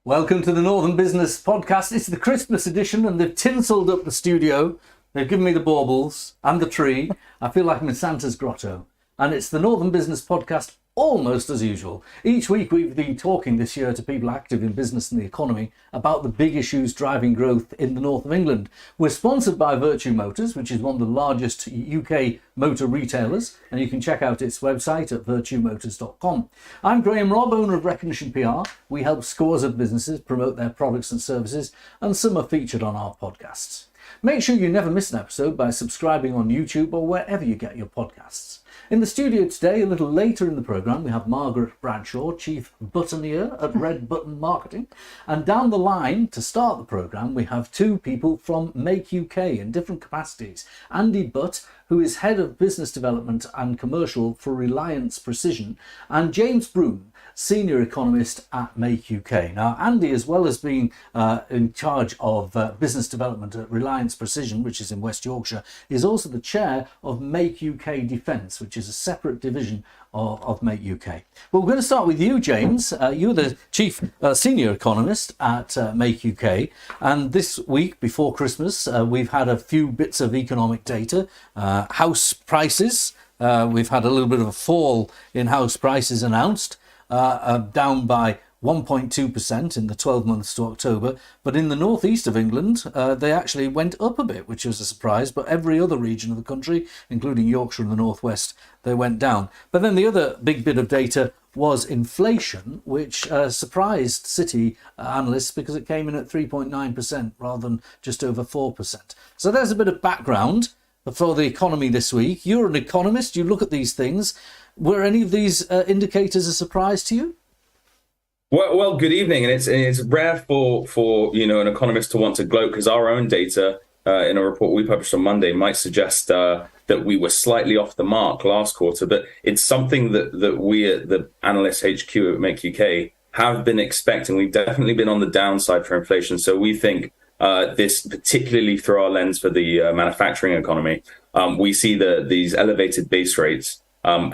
Welcome to the Northern Business Podcast. It's the Christmas edition and they've tinselled up the studio. They've given me the baubles and the tree. I feel like I'm in Santa's grotto. And it's the Northern Business Podcast almost as usual. Each week we've been talking this year to people active in business and the economy about the big issues driving growth in the north of England. We're sponsored by Vertu Motors, which is one of the largest UK motor retailers, and you can check out its website at virtumotors.com. I'm Graham Robb, owner of Recognition PR. We help scores of businesses promote their products and services, and some are featured on our podcasts. Make sure you never miss an episode by subscribing on YouTube or wherever you get your podcasts. In the studio today, a little later in the programme, we have Margaret Bradshaw, Chief Buttoneer at Red Button Marketing. And down the line, to start the programme, we have two people from Make UK in different capacities. Andy Butt, who is Head of Business Development and Commercial for Reliance Precision, and James Broome, Senior Economist at Make UK. Now, Andy, as well as being in charge of business development at Reliance Precision, which is in West Yorkshire, is also the chair of Make UK Defence, which is a separate division of Make UK. Well, we're going to start with you, James. You're the Chief Senior Economist at Make UK. And this week, before Christmas, we've had a few bits of economic data. House prices, we've had a little bit of a fall in house prices announced. Down by 1.2% in the 12 months to October. But in the northeast of England, they actually went up a bit, which was a surprise. But every other region of the country, including Yorkshire and the northwest, they went down. But then the other big bit of data was inflation, which surprised City analysts because it came in at 3.9% rather than just over 4%. So there's a bit of background for the economy this week. You're an economist, you look at these things. Were any of these indicators a surprise to you? Well, good evening. And it's rare for an economist to want to gloat, because our own data in a report we published on Monday might suggest that we were slightly off the mark last quarter. But it's something that we at the Analyst HQ at Make UK have been expecting. We've definitely been on the downside for inflation. So we think this, particularly through our lens for the manufacturing economy, we see these elevated base rates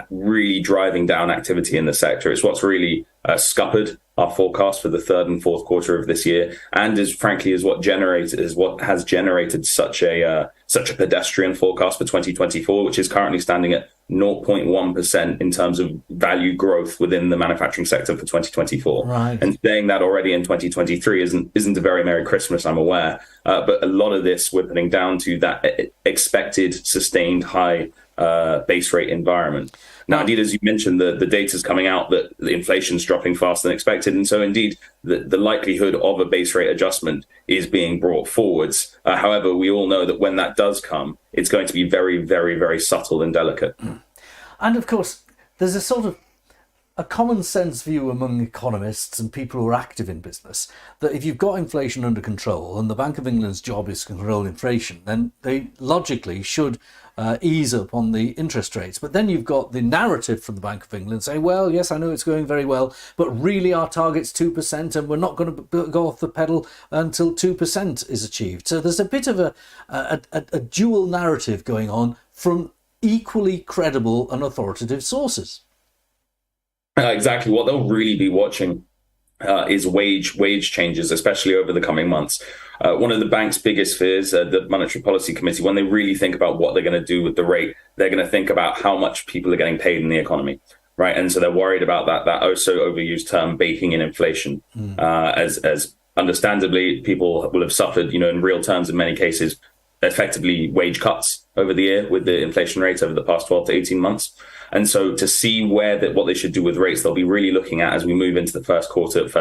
really driving down activity in the sector. It's what's really scuppered our forecast for the third and fourth quarter of this year, and is what has generated such a pedestrian forecast for 2024, which is currently standing at 0.1% in terms of value growth within the manufacturing sector for 2024. Right. And saying that already in 2023 isn't a very Merry Christmas, I'm aware. But a lot of this we're putting down to that expected sustained high base rate environment. Now, indeed, as you mentioned, the data's coming out that the inflation's dropping faster than expected. And so, indeed, the likelihood of a base rate adjustment is being brought forwards. However, we all know that when that does come, it's going to be very, very, very subtle and delicate. And of course, there's a sort of a common sense view among economists and people who are active in business that if you've got inflation under control and the Bank of England's job is to control inflation, then they logically should ease up on the interest rates. But then you've got the narrative from the Bank of England saying, well, yes, I know it's going very well, but really our target's 2% and we're not going to go off the pedal until 2% is achieved. So there's a bit of a dual narrative going on from equally credible and authoritative sources. Exactly. What they'll really be watching is wage changes, especially over the coming months. One of the bank's biggest fears, the Monetary Policy Committee, when they really think about what they're going to do with the rate, they're going to think about how much people are getting paid in the economy, right? And so they're worried about that also overused term, baking in inflation, as understandably people will have suffered, in real terms in many cases, effectively wage cuts over the year with the inflation rate over the past 12 to 18 months. And so to see what they should do with rates, they'll be really looking at as we move into the first half of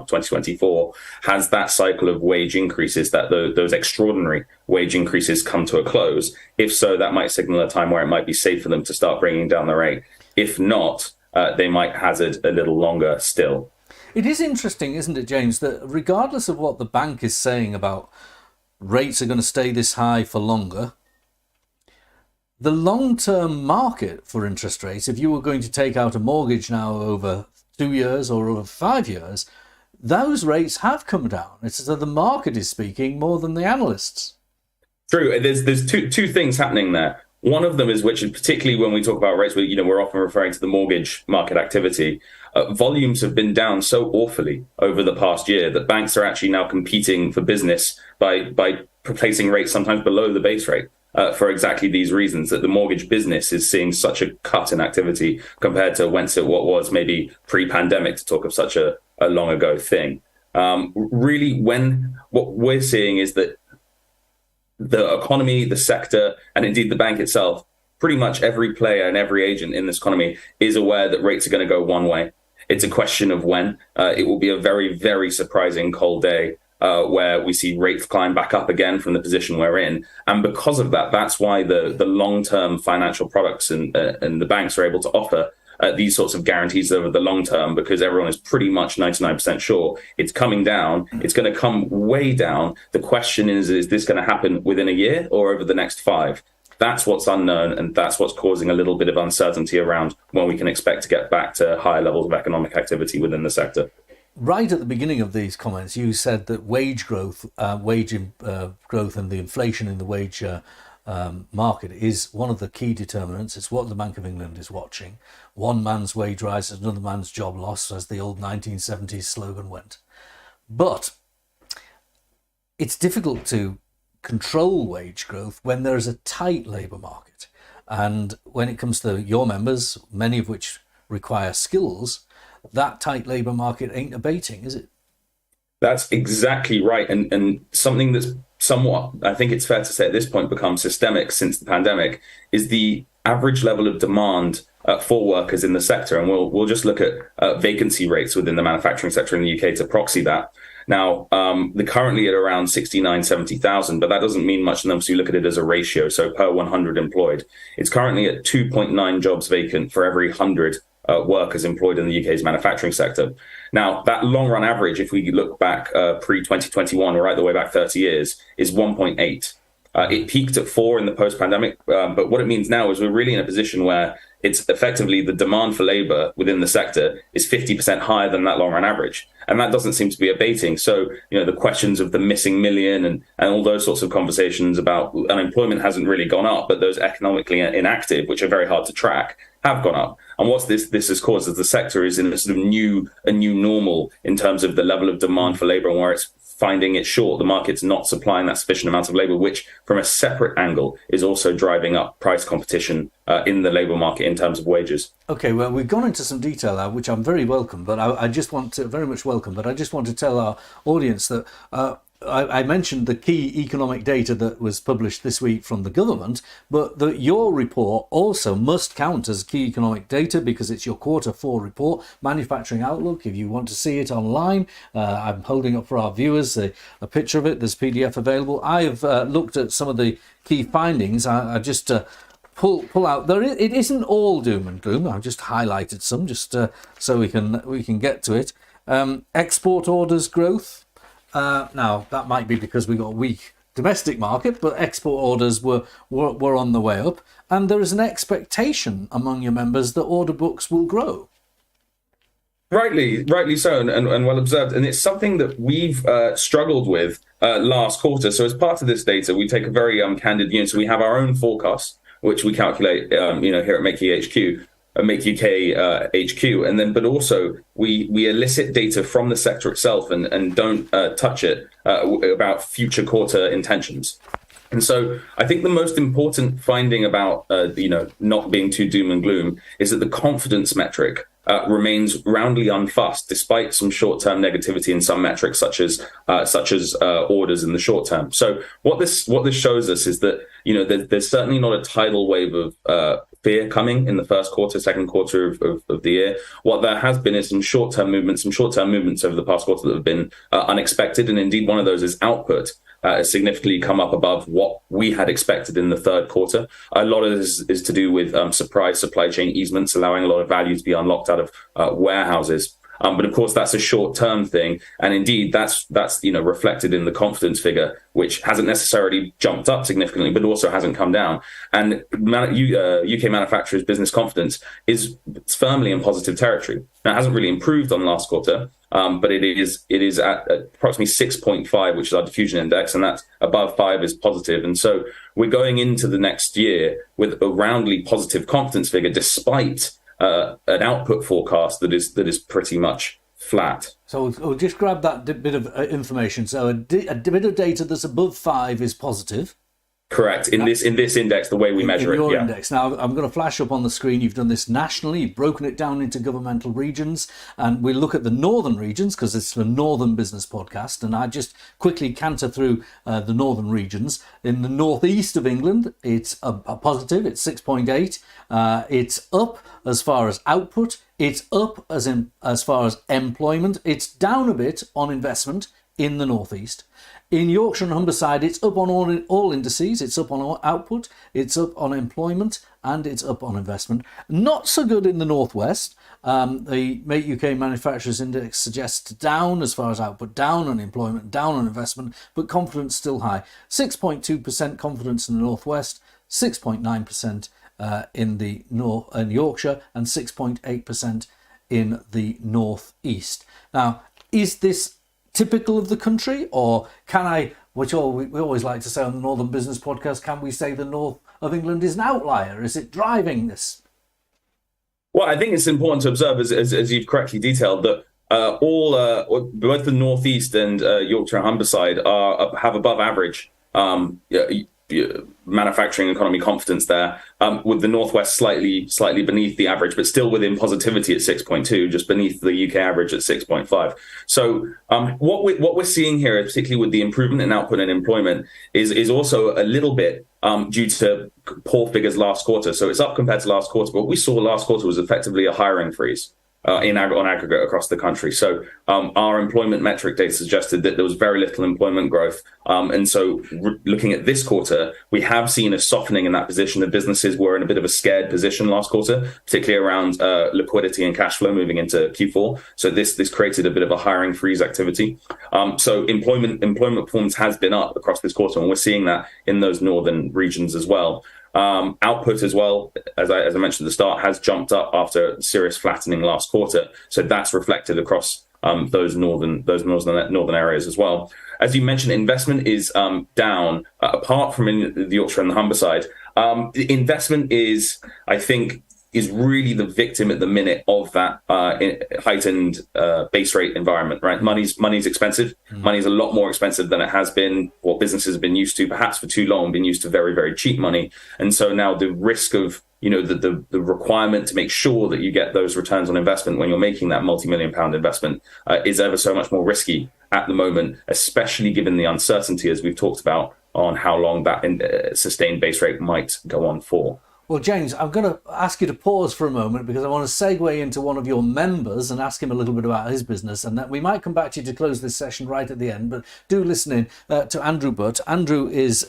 2024, has that cycle of wage increases, those extraordinary wage increases come to a close? If so, that might signal a time where it might be safe for them to start bringing down the rate. If not, they might hazard a little longer still. It is interesting, isn't it, James, that regardless of what the bank is saying about rates are going to stay this high for longer, the long-term market for interest rates, if you were going to take out a mortgage now over 2 years or over 5 years, those rates have come down. It's as though the market is speaking more than the analysts. True. There's two things happening there. One of them is, which is particularly when we talk about rates, we're often referring to the mortgage market activity. Volumes have been down so awfully over the past year that banks are actually now competing for business by placing rates sometimes below the base rate. For exactly these reasons, that the mortgage business is seeing such a cut in activity compared to what was maybe pre-pandemic, to talk of such a long ago thing. Really, what we're seeing is that the economy, the sector, and indeed the bank itself, pretty much every player and every agent in this economy is aware that rates are going to go one way. It's a question of when. It will be a very, very surprising cold day where we see rates climb back up again from the position we're in. And because of that, that's why the long-term financial products and the banks are able to offer these sorts of guarantees over the long term, because everyone is pretty much 99% sure it's coming down. It's going to come way down. The question is this going to happen within a year or over the next 5? That's what's unknown, and that's what's causing a little bit of uncertainty around when we can expect to get back to higher levels of economic activity within the sector. Right at the beginning of these comments, you said that wage growth and the inflation in the wage market is one of the key determinants. It's what the Bank of England is watching. One man's wage rise is another man's job loss, as the old 1970s slogan went. But it's difficult to control wage growth when there is a tight labour market. And when it comes to your members, many of which require skills, that tight labour market ain't abating, is it? That's exactly right. And something that's somewhat, I think it's fair to say at this point, become systemic since the pandemic is the average level of demand for workers in the sector. And we'll just look at vacancy rates within the manufacturing sector in the UK to proxy that. Now, they're currently at around 69, 70,000, but that doesn't mean much to them. So you look at it as a ratio. So per 100 employed, it's currently at 2.9 jobs vacant for every 100 workers employed in the UK's manufacturing sector. Now, that long run average, if we look back pre-2021 or right the way back 30 years, is 1.8. It peaked at 4 in the post-pandemic. But what it means now is we're really in a position where it's effectively the demand for labour within the sector is 50% higher than that long run average. And that doesn't seem to be abating. So, the questions of the missing million and all those sorts of conversations about unemployment hasn't really gone up, but those economically inactive, which are very hard to track, have gone up. And what this has caused is the sector is in a sort of new normal in terms of the level of demand for labour, and where it's finding it short. The market's not supplying that sufficient amount of labour, which from a separate angle is also driving up price competition in the labour market in terms of wages. Okay, well, we've gone into some detail now, which I'm very welcome, but I just want to tell our audience that I mentioned the key economic data that was published this week from the government, but that your report also must count as key economic data because it's your Q4 report, Manufacturing Outlook. If you want to see it online, I'm holding up for our viewers a picture of it. There's PDF available. I've looked at some of the key findings. I just pull out there. It isn't all doom and gloom. I've just highlighted some just so we can get to it. Export orders growth. Now, that might be because we got a weak domestic market, but export orders were on the way up, and there is an expectation among your members that order books will grow. Rightly so, and well observed. And it's something that we've struggled with last quarter. So as part of this data, we take a very candid view. So we have our own forecast, which we calculate here at Make UK HQ, and then but also we elicit data from the sector itself and don't touch it about future quarter intentions. And so I think the most important finding about not being too doom and gloom is that the confidence metric remains roundly unfussed, despite some short-term negativity in some metrics, such as orders in the short term. So what this shows us is that there's certainly not a tidal wave of fear coming in the first quarter, second quarter of the year. What there has been is some short-term movements over the past quarter that have been unexpected, and indeed one of those is output. Has significantly come up above what we had expected in the third quarter. A lot of this is to do with surprise supply chain easements, allowing a lot of value to be unlocked out of warehouses. But of course, that's a short-term thing, and indeed, that's reflected in the confidence figure, which hasn't necessarily jumped up significantly, but also hasn't come down. And UK manufacturers' business confidence is firmly in positive territory. Now, it hasn't really improved on last quarter, but it is at approximately 6.5, which is our diffusion index, and that's above 5 is positive. And so we're going into the next year with a roundly positive confidence figure, despite an output forecast that is pretty much flat. So we'll just grab that bit of information. So a bit of data that's above 5 is positive. Correct. In this index, the way we measure in your it. index. Now, I'm going to flash up on the screen. You've done this nationally. You've broken it down into governmental regions. And we look at the northern regions because it's a Northern Business podcast. And I just quickly canter through the northern regions. In the northeast of England, it's a positive. It's 6.8. It's up as far as output. It's up as far as employment. It's down a bit on investment in the northeast. In Yorkshire and Humberside, it's up on all indices. It's up on output, it's up on employment, and it's up on investment. Not so good in the northwest. The Make UK Manufacturers Index suggests down as far as output, down on employment, down on investment, but confidence still high. 6.2% confidence in the northwest, 6.9% in Yorkshire, and 6.8% in the northeast. Now, is this typical of the country, or can I, which we always like to say on the Northern Business podcast, can we say the north of England is an outlier? Is it driving this? Well, I think it's important to observe, as you've correctly detailed, that both the northeast and Yorkshire and Humberside have above average manufacturing economy confidence there, with the northwest slightly beneath the average, but still within positivity at 6.2, just beneath the UK average at 6.5. So what we're seeing here, particularly with the improvement in output and employment, is also a little bit due to poor figures last quarter. So it's up compared to last quarter, but what we saw last quarter was effectively a hiring freeze on aggregate across the country. So our employment metric data suggested that there was very little employment growth. And so looking at this quarter, we have seen a softening in that position. The businesses were in a bit of a scared position last quarter, particularly around liquidity and cash flow moving into Q4. So this created a bit of a hiring freeze activity. So employment performance has been up across this quarter, and we're seeing that in those northern regions as well. Output as well, as I mentioned at the start, has jumped up after serious flattening last quarter. So that's reflected across those northern areas as well. As you mentioned, investment is down, apart from in the Yorkshire and the Humberside. Investment is really the victim at the minute of that heightened base rate environment, right? Money's expensive. Money's a lot more expensive than it has been, what businesses have been used to, perhaps for too long, been used to very, very cheap money. And so now the risk of, the requirement to make sure that you get those returns on investment when you're making that multi-million pound investment is ever so much more risky at the moment, especially given the uncertainty, as we've talked about, on how long that sustained base rate might go on for. Well, James, I'm going to ask you to pause for a moment because I want to segue into one of your members and ask him a little bit about his business. And that we might come back to you to close this session right at the end, but do listen in to Andrew Butt. Andrew is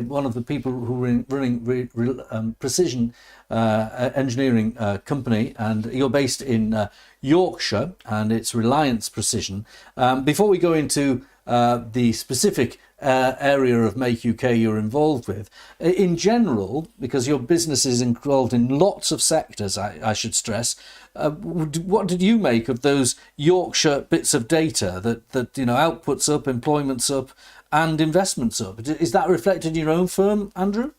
one of the people who are running Precision Engineering company, and you're based in Yorkshire, and it's Reliance Precision. Before we go into the specific area of Make UK you're involved with, in general, because your business is involved in lots of sectors, I should stress, what did you make of those Yorkshire bits of data that output's up, employment's up, and investment's up? Is that reflected in your own firm, Andrew?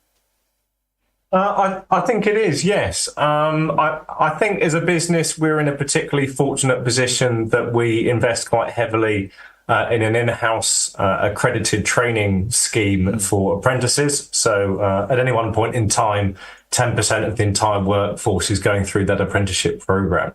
I think it is, yes. I think as a business, we're in a particularly fortunate position that we invest quite heavily in an in-house accredited training scheme for apprentices. So at any one point in time, 10% of the entire workforce is going through that apprenticeship program.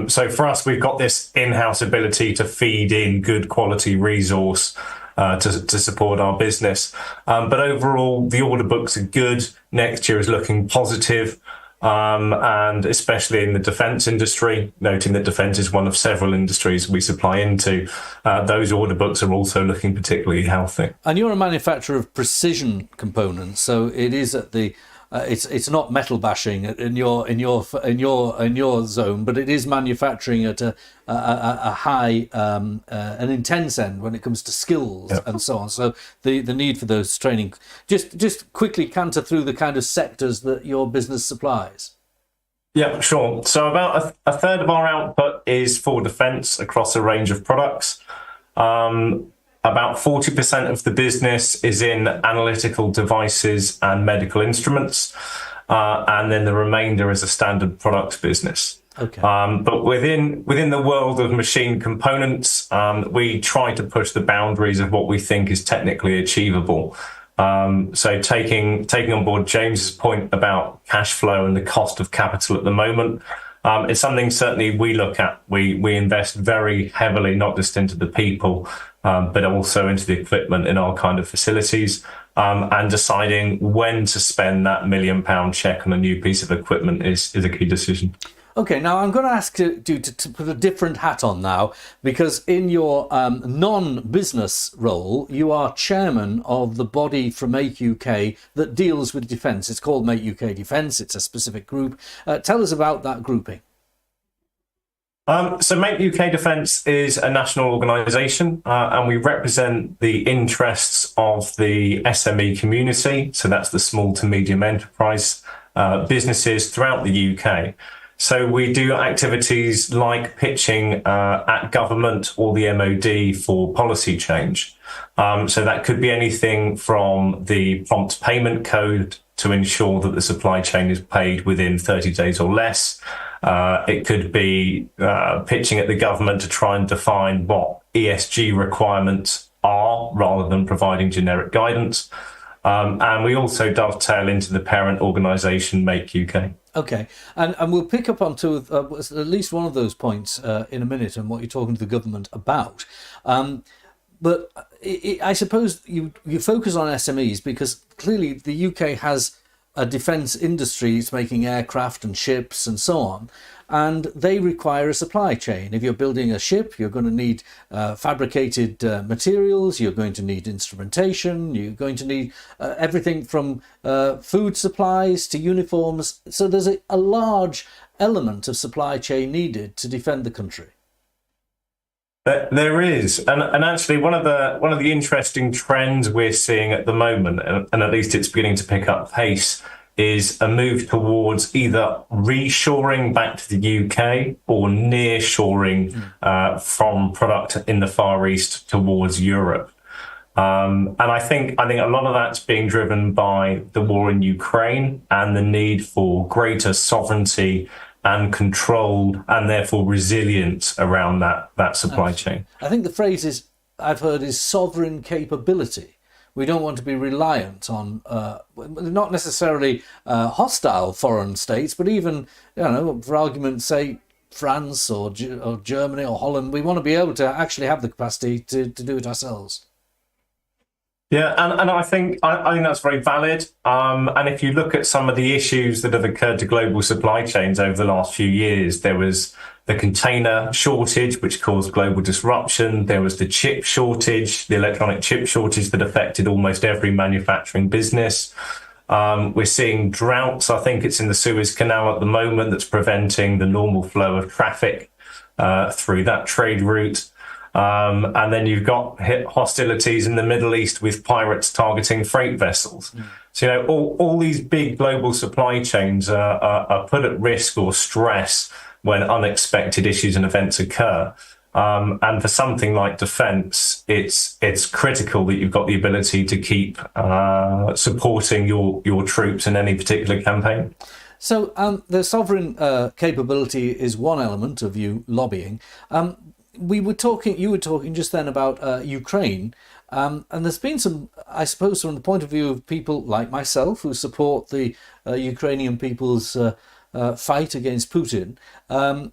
So for us, we've got this in-house ability to feed in good quality resource to support our business. But overall, the order books are good. Next year is looking positive. And especially in the defence industry, noting that defence is one of several industries we supply into, those order books are also looking particularly healthy. And you're a manufacturer of precision components, so it is at the it's not metal bashing in your zone, but it is manufacturing at a high an intense end when it comes to skills and so on. So the need for those training. Just quickly canter through the kind of sectors that your business supplies. Yeah, sure. So about a third of our output is for defence across a range of products. About 40% of the business is in analytical devices and medical instruments, and then the remainder is a standard products business. Okay. But within the world of machine components, we try to push the boundaries of what we think is technically achievable. So taking on board James's point about cash flow and the cost of capital at the moment, it's something certainly we look at. We invest very heavily, not just into the people, but also into the equipment in our kind of facilities, and deciding when to spend that £1 million check on a new piece of equipment is a key decision. Okay, now I'm going to ask you to put a different hat on now, because in your non-business role, you are chairman of the body from Make UK that deals with defence. It's called Make UK Defence. It's a specific group. Tell us about that grouping. So Make UK Defence is a national organisation, and we represent the interests of the SME community. So that's the small to medium enterprise businesses throughout the UK. So we do activities like pitching at government or the MOD for policy change. So that could be anything from the prompt payment code to ensure that the supply chain is paid within 30 days or less. It could be pitching at the government to try and define what ESG requirements are rather than providing generic guidance. And we also dovetail into the parent organisation Make UK. Okay, and we'll pick up onto at least one of those points in a minute and what you're talking to the government about. But I suppose you focus on SMEs because clearly the UK has a defence industry. It's making aircraft and ships and so on, and they require a supply chain. If you're building a ship, you're going to need fabricated materials, you're going to need instrumentation, you're going to need everything from food supplies to uniforms. So there's a large element of supply chain needed to defend the country. There is, and actually one of the interesting trends we're seeing at the moment, and at least it's beginning to pick up pace, is a move towards either reshoring back to the UK or nearshoring from product in the Far East towards Europe. And I think a lot of that's being driven by the war in Ukraine and the need for greater sovereignty and control and therefore resilience around that supply chain. I think the phrase I've heard is sovereign capability. We don't want to be reliant on not necessarily hostile foreign states, but even, for argument's sake, France or Germany or Holland. We want to be able to actually have the capacity to do it ourselves. Yeah, and I think that's very valid. And if you look at some of the issues that have occurred to global supply chains over the last few years, there was the container shortage, which caused global disruption. There was the chip shortage, the electronic chip shortage that affected almost every manufacturing business. We're seeing droughts. I think it's in the Suez Canal at the moment that's preventing the normal flow of traffic through that trade route. And then you've got hostilities in the Middle East with pirates targeting freight vessels. So, all these big global supply chains are put at risk or stress when unexpected issues and events occur. And for something like defence, it's critical that you've got the ability to keep supporting your troops in any particular campaign. So the sovereign capability is one element of you lobbying. You were talking just then about Ukraine, and there's been some, I suppose, from the point of view of people like myself who support the Ukrainian people's fight against Putin,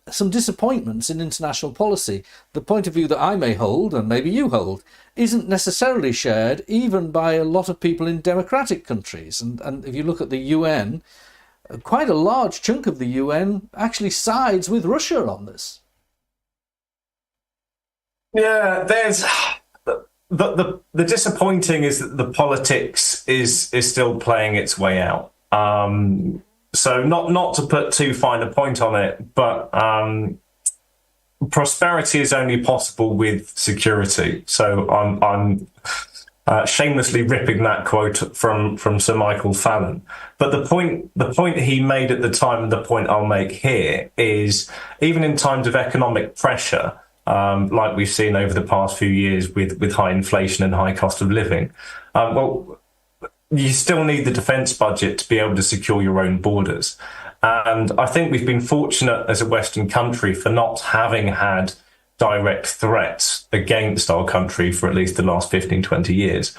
some disappointments in international policy. The point of view that I may hold, and maybe you hold, isn't necessarily shared even by a lot of people in democratic countries. And if you look at the UN, quite a large chunk of the UN actually sides with Russia on this. Yeah, there's the disappointing is that the politics is still playing its way out. So not to put too fine a point on it, but prosperity is only possible with security. So I'm shamelessly ripping that quote from Sir Michael Fallon. But the point he made at the time, and the point I'll make here, is even in times of economic pressure, like we've seen over the past few years with high inflation and high cost of living, you still need the defence budget to be able to secure your own borders. And I think we've been fortunate as a Western country for not having had direct threats against our country for at least the last 15, 20 years.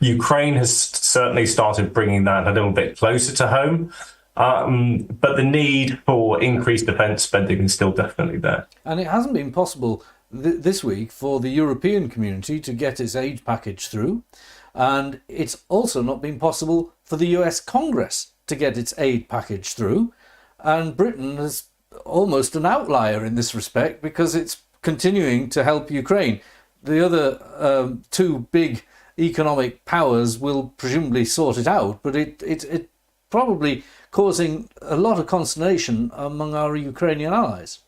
Ukraine has certainly started bringing that a little bit closer to home. But the need for increased defence spending is still definitely there. And it hasn't been possible this week for the European community to get its aid package through. And it's also not been possible for the US Congress to get its aid package through. And Britain is almost an outlier in this respect because it's continuing to help Ukraine. The other two big economic powers will presumably sort it out, but it probably causing a lot of consternation among our Ukrainian allies.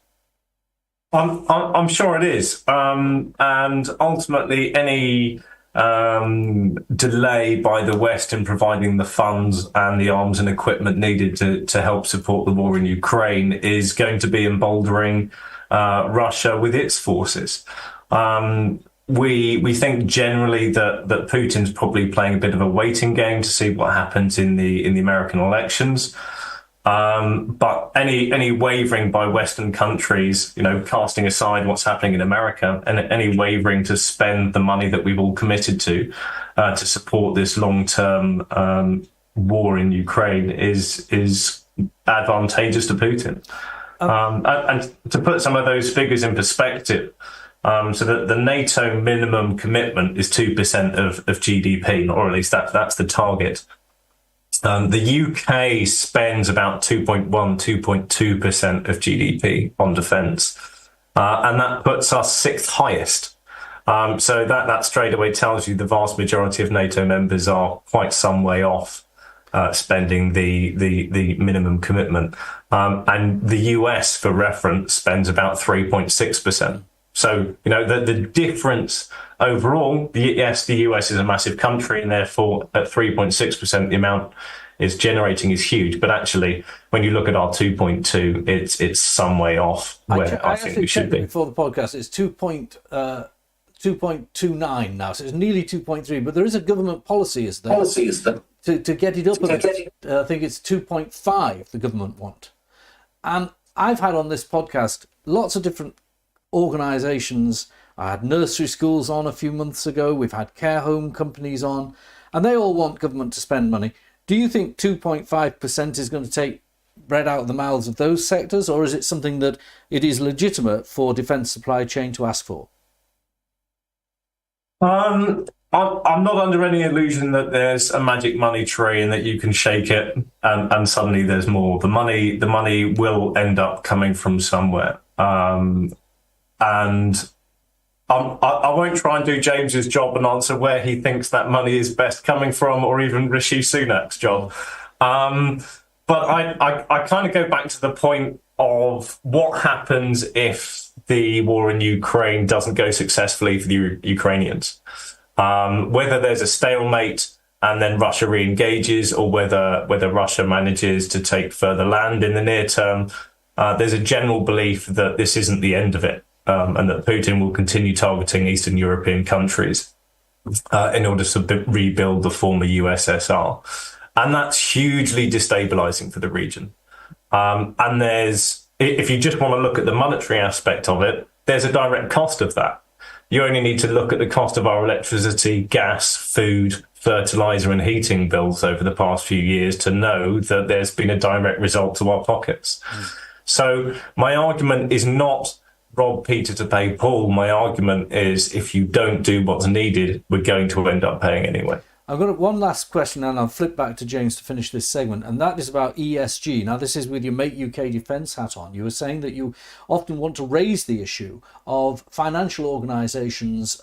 I'm sure it is. And ultimately, any delay by the West in providing the funds and the arms and equipment needed to help support the war in Ukraine is going to be emboldening Russia with its forces. We think generally that Putin's probably playing a bit of a waiting game to see what happens in the American elections. But any wavering by Western countries, casting aside what's happening in America, and any wavering to spend the money that we've all committed to support this long-term war in Ukraine is advantageous to Putin. And to put some of those figures in perspective, so that the NATO minimum commitment is 2% of GDP, or at least that's the target. The UK spends about 2.2% of GDP on defence, and that puts us sixth highest. So that straight away tells you the vast majority of NATO members are quite some way off spending the minimum commitment. And the US, for reference, spends about 3.6%. So, the difference overall, yes, the US is a massive country, and therefore at 3.6%, the amount it's generating is huge. But actually, when you look at our 2.2, it's some way off where I think we should be. Before the podcast, it's 2.29 now, so it's nearly 2.3. But there is a government policy, is there? To get it up a bit. I think it's 2.5 the government want. And I've had on this podcast lots of different organisations. I had nursery schools on a few months ago. We've had care home companies on, and they all want government to spend money. Do you think 2.5% is going to take bread out of the mouths of those sectors, or is it something that it is legitimate for defence supply chain to ask for? I'm not under any illusion that there's a magic money tree and that you can shake it and suddenly there's more. The money will end up coming from somewhere. And I won't try and do James's job and answer where he thinks that money is best coming from, or even Rishi Sunak's job. But I kind of go back to the point of what happens if the war in Ukraine doesn't go successfully for the Ukrainians. Whether there's a stalemate and then Russia re-engages, or whether Russia manages to take further land in the near term, there's a general belief that this isn't the end of it. And that Putin will continue targeting Eastern European countries in order to rebuild the former USSR. And that's hugely destabilizing for the region. And if you just want to look at the monetary aspect of it, there's a direct cost of that. You only need to look at the cost of our electricity, gas, food, fertilizer and heating bills over the past few years to know that there's been a direct result to our pockets. So my argument is not rob Peter to pay Paul. My argument is if you don't do what's needed, we're going to end up paying anyway. I've got one last question, and I'll flip back to James to finish this segment, and that is about ESG. Now, this is with your Make UK Defence hat on. You were saying that you often want to raise the issue of financial organisations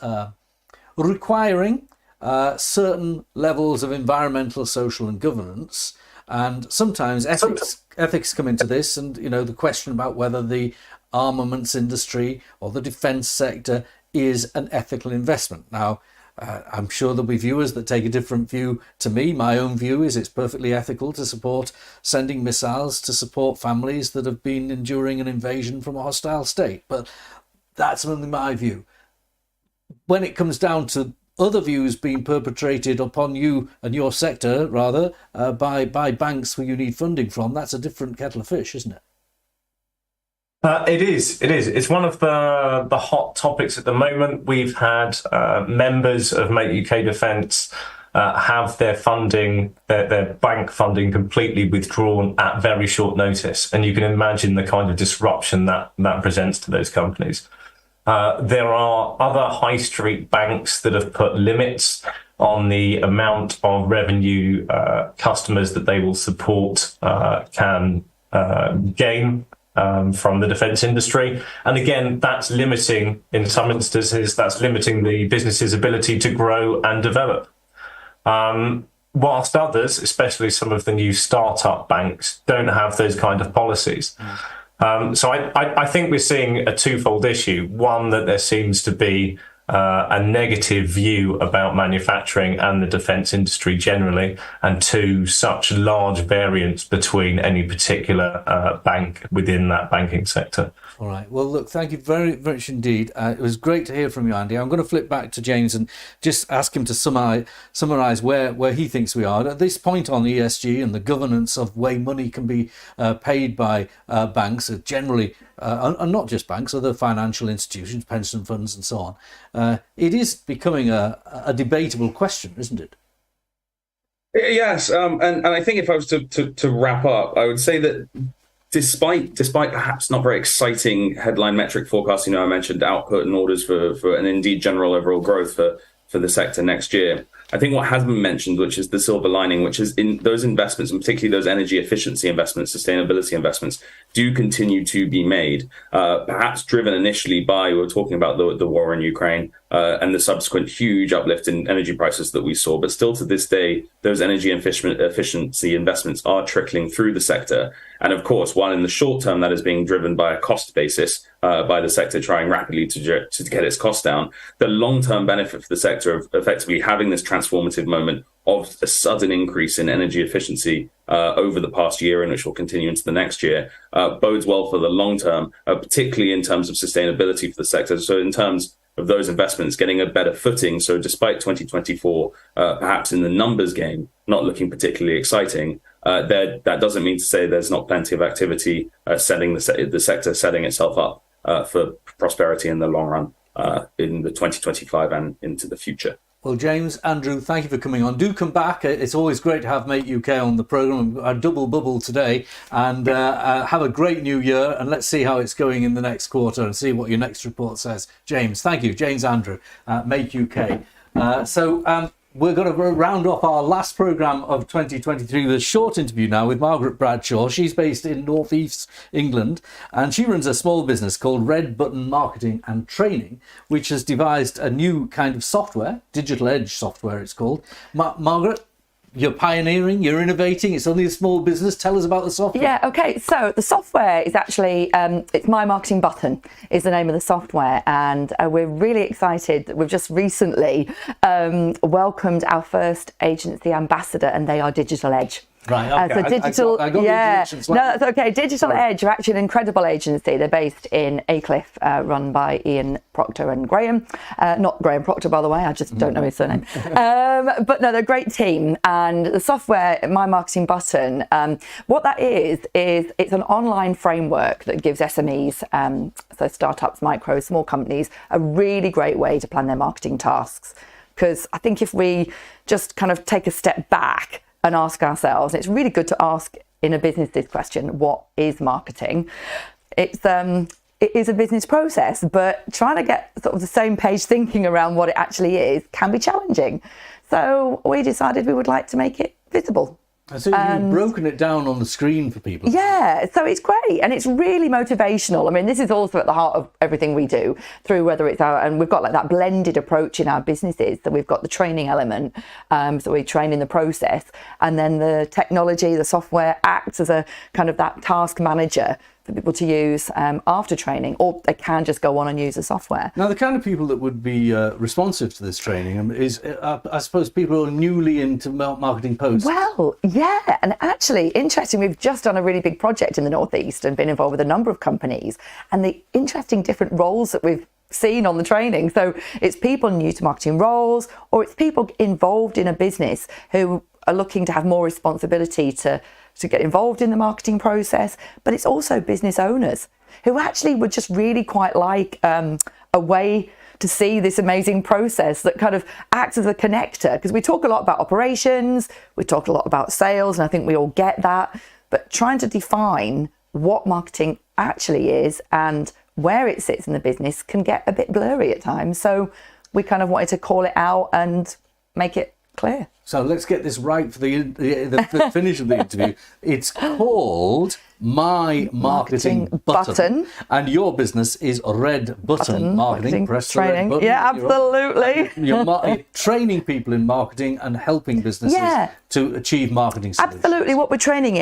requiring certain levels of environmental, social and governance. And sometimes ethics come into this, and the question about whether the armaments industry or the defence sector is an ethical investment. Now, I'm sure there'll be viewers that take a different view to me. My own view is it's perfectly ethical to support sending missiles to support families that have been enduring an invasion from a hostile state. But that's only my view. When it comes down to other views being perpetrated upon you and your sector, rather, by banks where you need funding from, that's a different kettle of fish, isn't it? It is. It's one of the hot topics at the moment. We've had members of Make UK Defence have their funding, their bank funding completely withdrawn at very short notice. And you can imagine the kind of disruption that presents to those companies. There are other high street banks that have put limits on the amount of revenue customers that they will support can gain from the defence industry. And again, that's limiting, in some instances, that's limiting the business's ability to grow and develop. Whilst others, especially some of the new startup banks, don't have those kind of policies. So I think we're seeing a twofold issue. One, that there seems to be a negative view about manufacturing and the defence industry generally, and two, such large variance between any particular bank within that banking sector. All right. Well, look, thank you very much indeed. It was great to hear from you, Andy. I'm going to flip back to James and just ask him to summarise where he thinks we are. At this point on ESG and the governance of way money can be paid by banks, generally, and not just banks, other financial institutions, pension funds and so on, it is becoming a debatable question, isn't it? Yes, and I think if I was to wrap up, I would say that despite perhaps not very exciting headline metric forecasting, I mentioned output and orders for and indeed general overall growth for the sector next year. I think what has been mentioned, which is the silver lining, which is in those investments, and particularly those energy efficiency investments, sustainability investments, do continue to be made, perhaps driven initially by, we were talking about the war in Ukraine and the subsequent huge uplift in energy prices that we saw. But still to this day, those energy efficiency investments are trickling through the sector. And of course, while in the short term that is being driven by a cost basis, by the sector trying rapidly to get its costs down, the long-term benefit for the sector of effectively having this transformative moment of a sudden increase in energy efficiency over the past year, and which will continue into the next year, bodes well for the long term, particularly in terms of sustainability for the sector. So in terms of those investments getting a better footing, so despite 2024, perhaps in the numbers game, not looking particularly exciting, that doesn't mean to say there's not plenty of activity setting the sector setting itself up for prosperity in the long run in the 2025 and into the future. Well, James, Andrew, thank you for coming on. Do come back. It's always great to have Make UK on the programme. A double bubble today. And have a great new year. And let's see how it's going in the next quarter and see what your next report says. James, thank you. James Andrew, Make UK. We're going to round off our last programme of 2023 with a short interview now with Margaret Bradshaw. She's based in North East England, and she runs a small business called Red Button Marketing and Training, which has devised a new kind of software, Digital Edge software it's called. Margaret, you're pioneering, you're innovating, it's only a small business. Tell us about the software. Yeah, okay. So the software is actually, it's My Marketing Button is the name of the software. And we're really excited that we've just recently welcomed our first agency ambassador, and they are Digital Edge. Right, okay. So Digital, I got yeah, the no, that's okay. Digital Edge are actually an incredible agency. They're based in Aycliffe, run by Ian Proctor and Graham. Not Graham Proctor, by the way. I just don't know his surname. But no, they're a great team. And the software, My Marketing Button, what that is it's an online framework that gives SMEs, so startups, micro, small companies, a really great way to plan their marketing tasks. Because I think if we just kind of take a step back and ask ourselves, it's really good to ask in a business this question: what is marketing? It is a business process, but trying to get sort of the same page thinking around what it actually is can be challenging. So we decided we would like to make it visible. So you've broken it down on the screen for people. Yeah, so it's great and it's really motivational. I mean, this is also at the heart of everything we do through whether it's and we've got like that blended approach in our businesses. So we've got the training element, so we train in the process, and then the technology, the software acts as a kind of that task manager for people to use after training, or they can just go on and use the software. Now, the kind of people that would be responsive to this training is, I suppose, people who are newly into marketing posts. Well, yeah, and actually, interesting, we've just done a really big project in the Northeast and been involved with a number of companies, and the interesting different roles that we've seen on the training. So it's people new to marketing roles, or it's people involved in a business who are looking to have more responsibility to get involved in the marketing process, but it's also business owners who actually would just really quite like a way to see this amazing process that kind of acts as a connector. Because we talk a lot about operations, we talk a lot about sales, and I think we all get that, but trying to define what marketing actually is and where it sits in the business can get a bit blurry at times. So we kind of wanted to call it out and make it clear. So let's get this right for the finish of the interview. It's called My Marketing Button. And your business is Red Button Marketing. Press the red training. button. Yeah, absolutely. You're training people in marketing and helping businesses to achieve marketing solutions. Absolutely. What we're training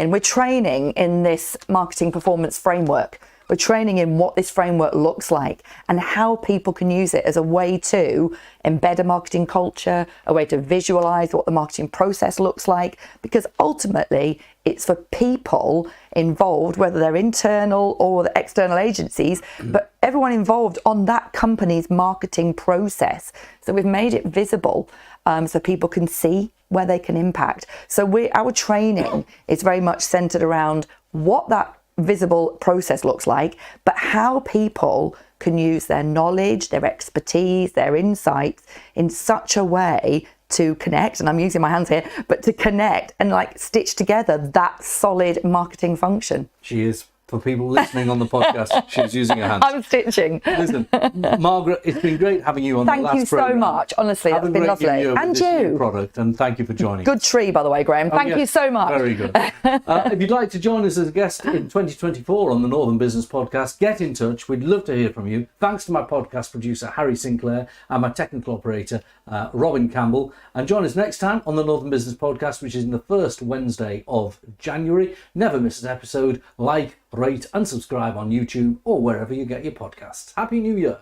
in this marketing performance framework. We're training in what this framework looks like and how people can use it as a way to embed a marketing culture, a way to visualize what the marketing process looks like, because ultimately it's for people involved, whether they're internal or the external agencies, but everyone involved on that company's marketing process. So we've made it visible so people can see where they can impact. So our training is very much centered around what that visible process looks like, but how people can use their knowledge, their expertise, their insights in such a way to connect, and I'm using my hands here, but to connect and like stitch together that solid marketing function. She is. For people listening on the podcast, she's using her hands. I'm stitching. Listen, Margaret, it's been great having you on the last Thank you so programme. much. Honestly, Have that's a been great lovely. new year with And this new you. product, and thank you for joining. Good tree, by the way, Graham. Thank you so much. Very good. If you'd like to join us as a guest in 2024 on the Northern Business Podcast, get in touch. We'd love to hear from you. Thanks to my podcast producer, Harry Sinclair, and my technical operator, Robin Campbell. And join us next time on the Northern Business Podcast, which is in the first Wednesday of January. Never miss an episode. Like, rate and subscribe on YouTube or wherever you get your podcasts. Happy New Year.